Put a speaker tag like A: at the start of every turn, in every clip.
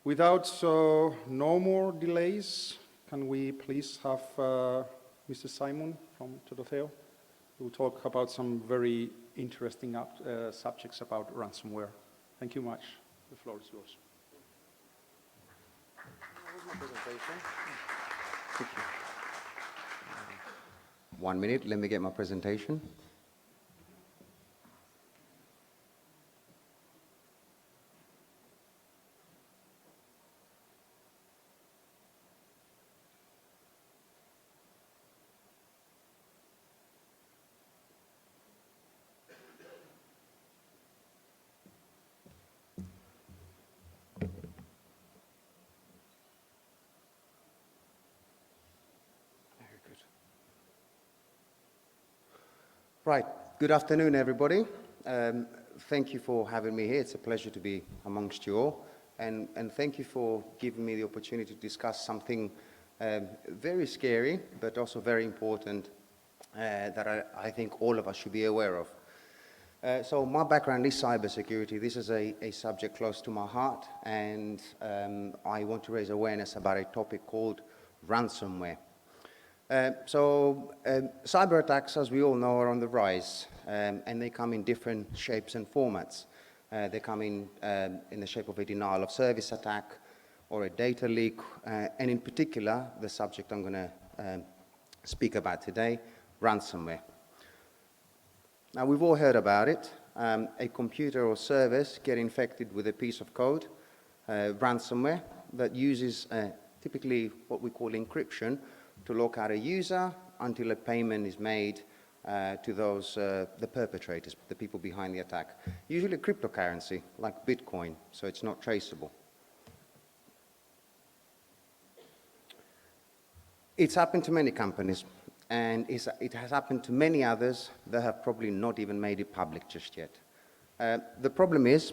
A: Without no more delays, can we please have Mr. Simon from Tototheo, who will talk about some very interesting subjects about ransomware. Thank you much. The floor is yours.
B: Here's my presentation. Thank you. 1 minute, let me get my presentation. Right, good afternoon everybody. Thank you for having me here. It's a pleasure to be amongst you all. And thank you for giving me the opportunity to discuss something very scary, but also very important that I think all of us should be aware of. So my background is cybersecurity. This is a subject close to my heart, and I want to raise awareness about a topic called ransomware. Cyber attacks, as we all know, are on the rise, and they come in different shapes and formats. They come in the shape of a denial of service attack or a data leak, and in particular, the subject I'm going to speak about today, ransomware. Now, we've all heard about it. A computer or service get infected with a piece of code, ransomware, that uses typically what we call encryption to lock out a user until a payment is made to those, the perpetrators, the people behind the attack. Usually cryptocurrency, like Bitcoin, so it's not traceable. It's happened to many companies, and it has happened to many others that have probably not even made it public just yet. The problem is,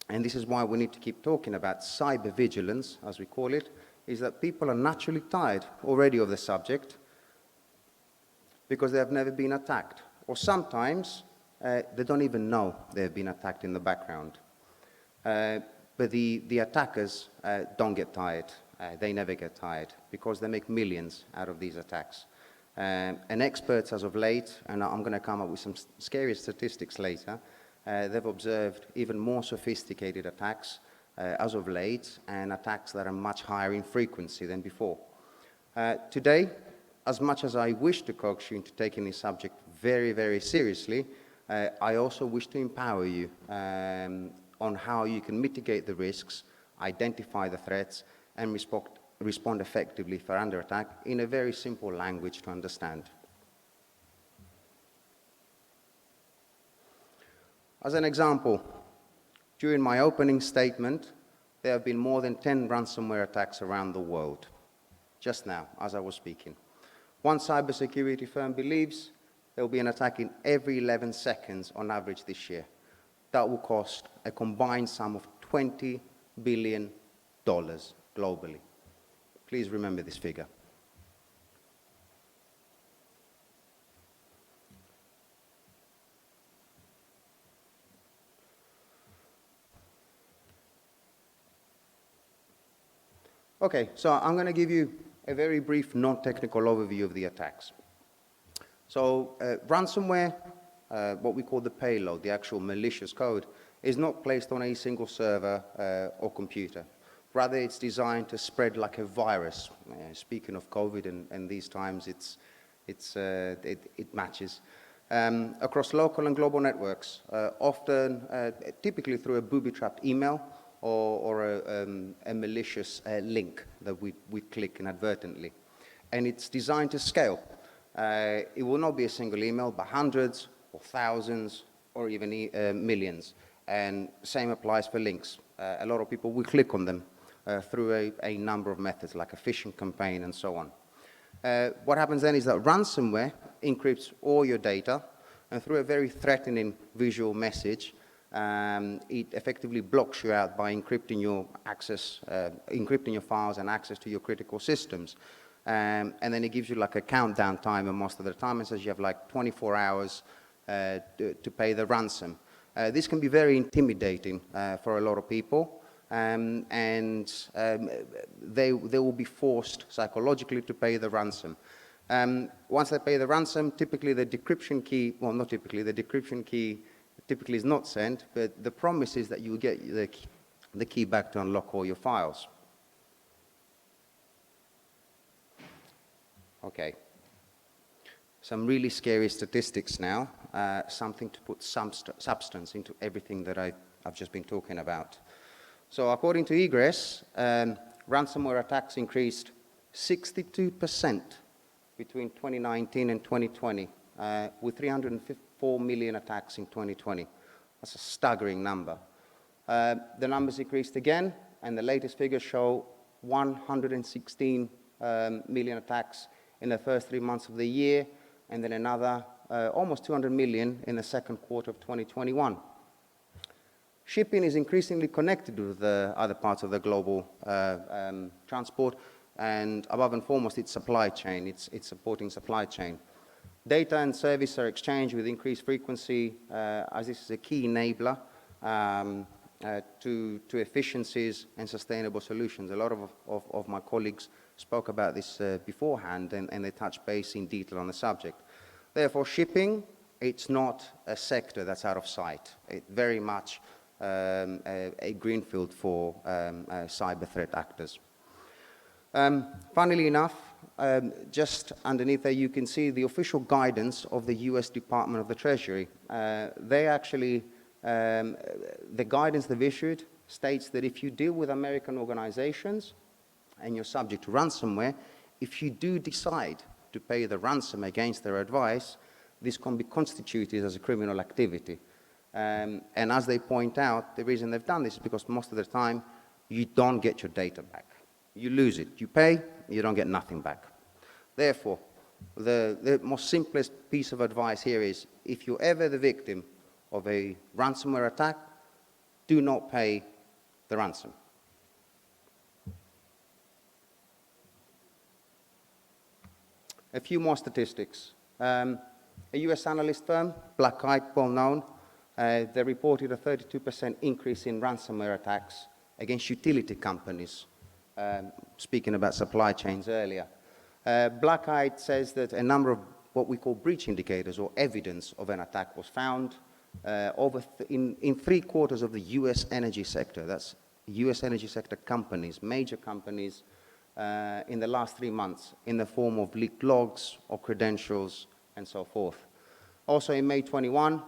B: and this is why we need to keep talking about cyber vigilance, as we call it, is that people are naturally tired already of the subject because they have never been attacked. Or sometimes they don't even know they've been attacked in the background. But the attackers don't get tired. They never get tired because they make millions out of these attacks. And experts as of late, and I'm going to come up with some scary statistics later, they've observed even more sophisticated attacks as of late, and attacks that are much higher in frequency than before. Today, as much as I wish to coax you into taking this subject very, very seriously, I also wish to empower you on how you can mitigate the risks, identify the threats, and respond effectively for under attack in a very simple language to understand. As an example, during my opening statement, there have been more than 10 ransomware attacks around the world, just now, as I was speaking. One cybersecurity firm believes there will be an attack in every 11 seconds on average this year. That will cost a combined sum of $20 billion globally. Please remember this figure. Okay, so I'm going to give you a very brief non-technical overview of the attacks. So ransomware, what we call the payload, the actual malicious code, is not placed on a single server or computer. Rather, it's designed to spread like a virus. Speaking of COVID and these times, it matches. Across local and global networks, often, typically through a booby-trapped email, or a malicious link that we click inadvertently. And it's designed to scale. It will not be a single email, but hundreds or thousands or even millions. And same applies for links. A lot of people will click on them through a number of methods, like a phishing campaign and so on. What happens then is that ransomware encrypts all your data, and through a very threatening visual message, it effectively blocks you out by encrypting your access, encrypting your files and access to your critical systems. And then it gives you like a countdown timer most of the time, and says you have like 24 hours to pay the ransom. This can be very intimidating for a lot of people, they will be forced psychologically to pay the ransom. Once they pay the ransom, typically the decryption key, well, not typically, the decryption key typically is not sent, but the promise is that you will get the key back to unlock all your files. Okay. Some really scary statistics now, something to put some substance into everything that I've just been talking about. So according to Egress, ransomware attacks increased 62% between 2019 and 2020, with 304 million attacks in 2020. That's a staggering number. The numbers increased again, and the latest figures show 116 million attacks in the first 3 months of the year, and then another almost 200 million in the second quarter of 2021. Shipping is increasingly connected with the other parts of the global transport, and above and foremost, it's supply chain. It's supporting supply chain. Data and service are exchanged with increased frequency, as this is a key enabler to efficiencies and sustainable solutions. A lot of my colleagues spoke about this beforehand, and they touched base in detail on the subject. Therefore, shipping, it's not a sector that's out of sight. It's very much a greenfield for cyber threat actors. Funnily enough, just underneath there you can see the official guidance of the US Department of the Treasury. They actually, the guidance they've issued states that if you deal with American organizations and you're subject to ransomware, if you do decide to pay the ransom against their advice, this can be constituted as a criminal activity. And as they point out, the reason they've done this is because most of the time you don't get your data back. You lose it. You pay, you don't get nothing back. Therefore, the most simplest piece of advice here is, if you're ever the victim of a ransomware attack, do not pay the ransom. A few more statistics. A US analyst firm, Black Kite, well known, they reported a 32% increase in ransomware attacks against utility companies, speaking about supply chains earlier. Black Kite says that a number of what we call breach indicators or evidence of an attack was found in 3/4 of the US energy sector. That's US energy sector companies, major companies, in the last 3 months in the form of leaked logs or credentials and so forth. Also in May 21,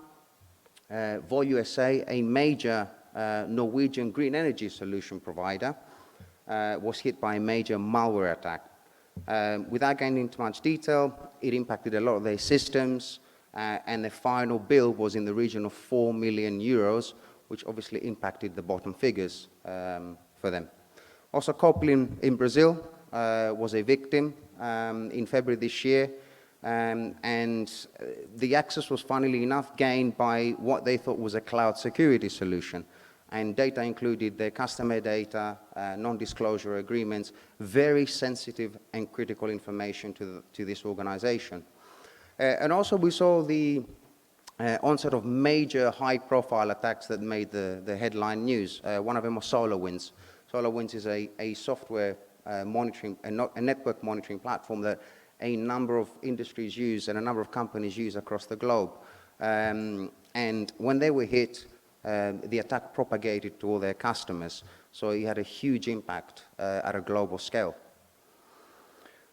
B: Vol USA, a major Norwegian green energy solution provider, was hit by a major malware attack. Without going into much detail, it impacted a lot of their systems, and the final bill was in the region of 4 million euros, which obviously impacted the bottom figures for them. Also, Coplin in Brazil was a victim in February this year, and the access was, funnily enough, gained by what they thought was a cloud security solution. And data included their customer data, non-disclosure agreements, very sensitive and critical information to this organization. And also we saw the onset of major high-profile attacks that made the headline news. One of them was SolarWinds. SolarWinds is a software monitoring, a network monitoring platform that a number of industries use and a number of companies use across the globe. And when they were hit, the attack propagated to all their customers. So it had a huge impact at a global scale.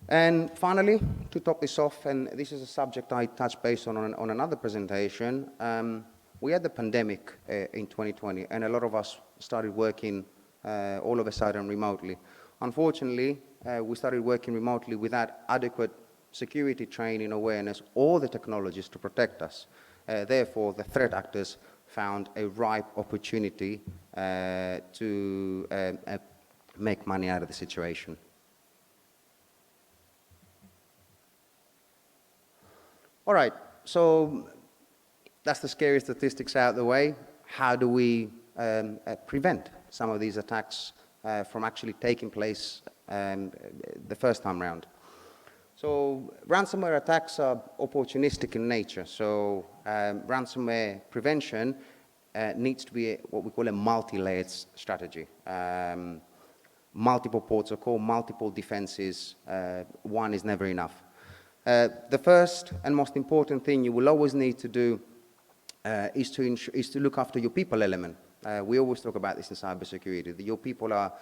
B: And finally, to top this off, and this is a subject I touched base on another presentation, we had the pandemic in 2020, and a lot of us started working all of a sudden remotely. Unfortunately, we started working remotely without adequate security training, awareness, or the technologies to protect us. Therefore, the threat actors found a ripe opportunity to make money out of the situation. All right, so that's the scary statistics out of the way. How do we prevent some of these attacks from actually taking place the first time round? So ransomware attacks are opportunistic in nature. So ransomware prevention needs to be what we call a multi-layered strategy. Multiple ports of call, multiple defenses, one is never enough. The first and most important thing you will always need to do is to look after your people element. We always talk about this in cybersecurity. Your people are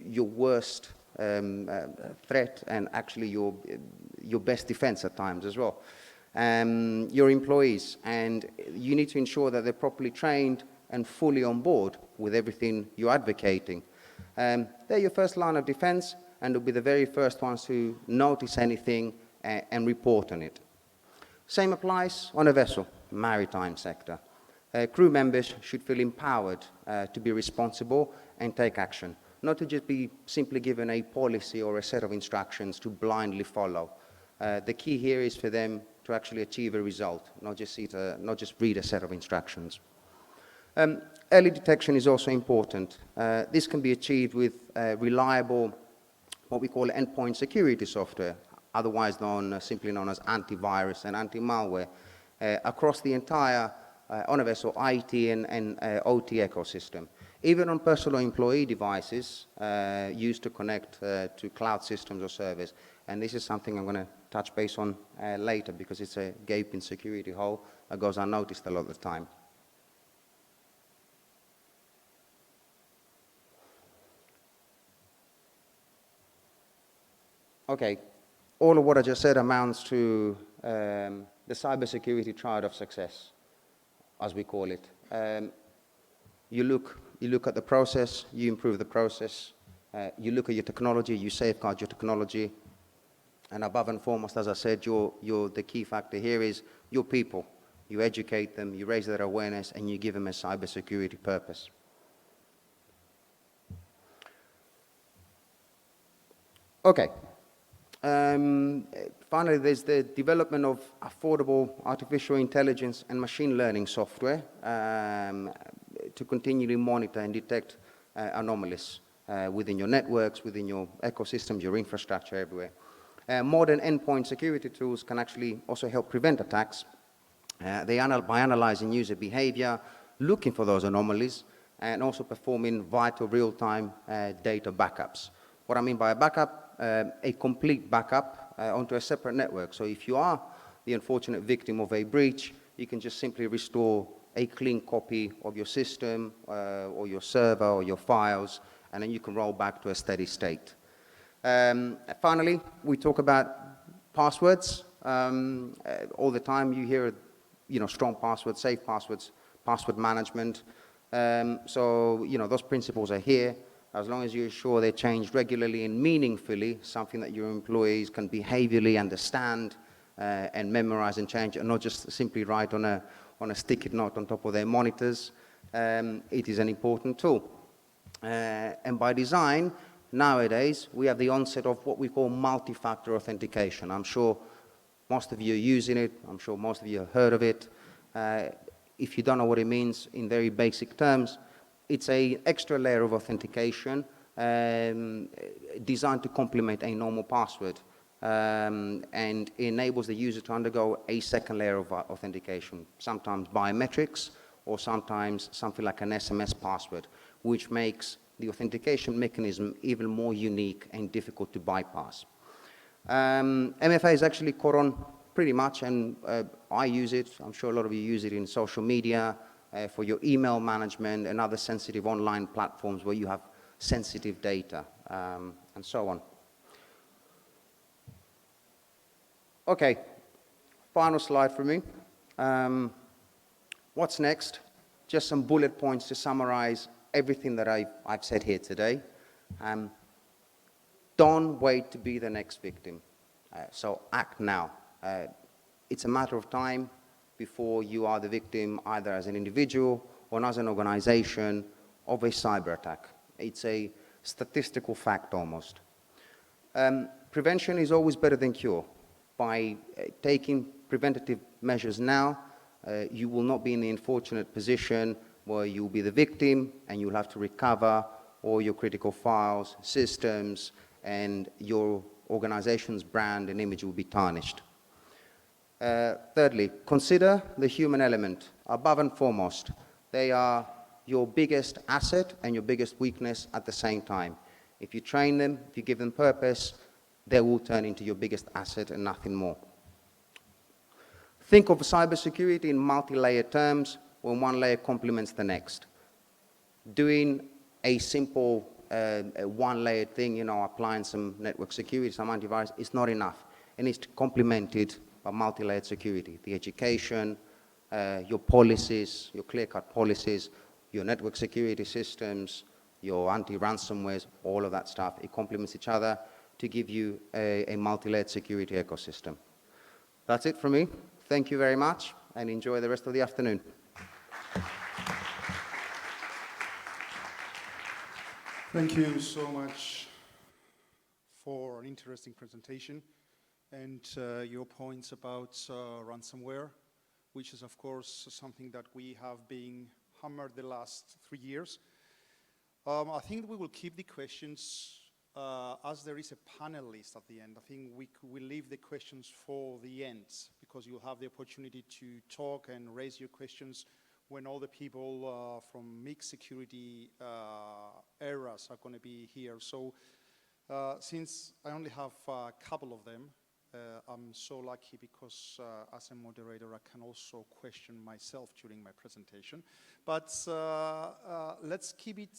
B: your worst threat and actually your best defense at times as well. Your employees, and you need to ensure that they're properly trained and fully on board with everything you're advocating. They're your first line of defense, and they'll be the very first ones to notice anything and report on it. Same applies on a vessel, maritime sector. Crew members should feel empowered to be responsible and take action, not to just be simply given a policy or a set of instructions to blindly follow. The key here is for them to actually achieve a result, not just read a set of instructions. Early detection is also important. This can be achieved with reliable, what we call endpoint security software, otherwise simply known as antivirus and anti-malware, across the entire on a vessel IT and OT ecosystem. Even on personal employee devices used to connect to cloud systems or servers. And this is something I'm going to touch base on later because it's a gaping security hole that goes unnoticed a lot of the time. Okay, all of what I just said amounts to the cybersecurity triad of success, as we call it. You look at the process, you improve the process. You look at your technology, you safeguard your technology. And above and foremost, as I said, the key factor here is your people. You educate them, you raise their awareness, and you give them a cybersecurity purpose. Okay. Finally, there's the development of affordable artificial intelligence and machine learning software to continually monitor and detect anomalies within your networks, within your ecosystems, your infrastructure, everywhere. Modern endpoint security tools can actually also help prevent attacks by analyzing user behavior, looking for those anomalies, and also performing vital real-time data backups. What I mean by a backup, a complete backup onto a separate network. So if you are the unfortunate victim of a breach, you can just simply restore a clean copy of your system or your server or your files, and then you can roll back to a steady state. Finally, we talk about passwords. All the time you hear, strong passwords, safe passwords, password management. So, those principles are here. As long as you're sure they're changed regularly and meaningfully, something that your employees can behaviorally understand and memorize and change, and not just simply write on a sticky note on top of their monitors, it is an important tool. And by design, nowadays, we have the onset of what we call multi-factor authentication. I'm sure most of you are using it. I'm sure most of you have heard of it. If you don't know what it means in very basic terms, it's an extra layer of authentication designed to complement a normal password and enables the user to undergo a second layer of authentication, sometimes biometrics or sometimes something like an SMS password, which makes the authentication mechanism even more unique and difficult to bypass. MFA is actually caught on pretty much, and I use it. I'm sure a lot of you use it in social media, for your email management and other sensitive online platforms where you have sensitive data, and so on. Okay, final slide for me. What's next? Just some bullet points to summarize everything that I've said here today. Don't wait to be the next victim. So act now. It's a matter of time before you are the victim, either as an individual or as an organization, of a cyber attack. It's a statistical fact almost. Prevention is always better than cure. By taking preventative measures now, you will not be in the unfortunate position where you'll be the victim and you'll have to recover all your critical files, systems, and your organization's brand and image will be tarnished. Thirdly, consider the human element above and foremost. They are your biggest asset and your biggest weakness at the same time. If you train them, if you give them purpose, they will turn into your biggest asset and nothing more. Think of cybersecurity in multi-layered terms when one layer complements the next. Doing a simple one-layered thing, applying some network security, some antivirus, is not enough. It needs to be complemented by multi-layered security. The education, your policies, your clear-cut policies, your network security systems, your anti-ransomwares, all of that stuff. It complements each other to give you a multi-layered security ecosystem. That's it from me. Thank you very much, and enjoy the rest of the afternoon.
A: Thank you so much for an interesting presentation and your points about ransomware, which is, of course, something that we have been hammered the last 3 years. I think we will keep the questions as there is a panelist at the end. I think we leave the questions for the end because you'll have the opportunity to talk and raise your questions when all the people from mixed security eras are going to be here. So since I only have a couple of them, I'm so lucky because as a moderator, I can also question myself during my presentation. But let's keep it